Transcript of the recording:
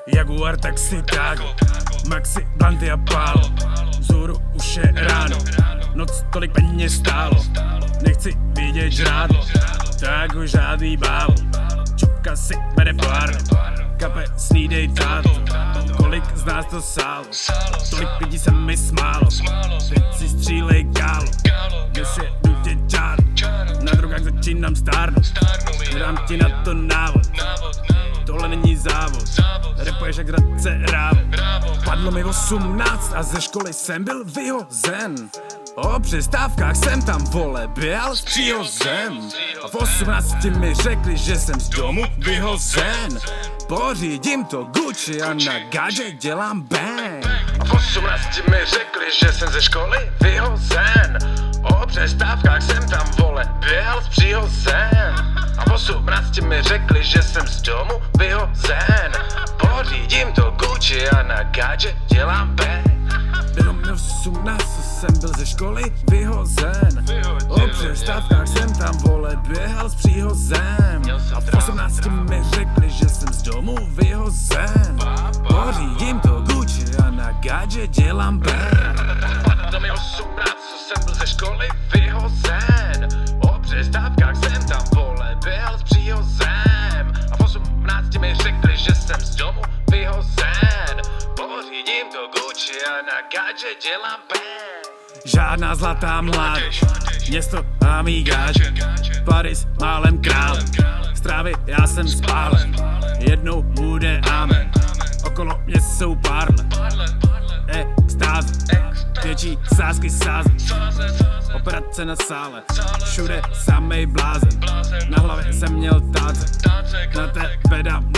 Jaguar, taxi, tágo, Maxi, blandy a pálo. Vzhůru už je ráno, noc tolik peněz stálo. Nechci vidět žrádlo, tak už žádný bávo. Čupka si bere párno, kape snídej táto. Kolik z nás to sálo, tolik lidí se mi smálo. Teď si střílej kálo, dnes je nutě čáro. Na drogách začínám stárnout, dám ti na to návod. Tohle není závod, rapuješ jak Radce Rávo. Padlo mi 18 a ze školy jsem byl vyhozen. O přestávkách jsem tam, vole, běhal s příhozem. A v 18 mi řekli, že jsem z domu vyhozen. Pořídím to Gucci a na gadget dělám bang. A v 18 mi řekli, že jsem ze školy vyhozen. O přestávkách jsem tam, vole, běhal s příhozem. A v 18 mi řekli, že jsem z domu vyhozen. Pořídím to Gucci a na gadget dělám bang. Bylo mi 18, jsem byl ze školy vyhozen. O přestávkách jsem tam, vole, běhal s příhozem. A v 18 mi řekli, že jsem z domu vyhozen. Pořídím to Gucci a na gadget dělám bang. Bylo mi 18, jsem byl ze školy vyhozen. O přestávkách jsem tam, vole, běhal s příhozem. A v 18 mi řekli, že jsem z domu vyhozen. Pořídím to Gucci a na gadget dělám bang. Žádná zlatá mládež, město a mý gáže. Paris málem králem, z trávy já jsem spálen. Jednou bude amen, okolo mě jsou párle. Extáze, větší sázky sázet. Operace na sále, všude samej blázen. Na hlavě jsem měl táce, na tebe dám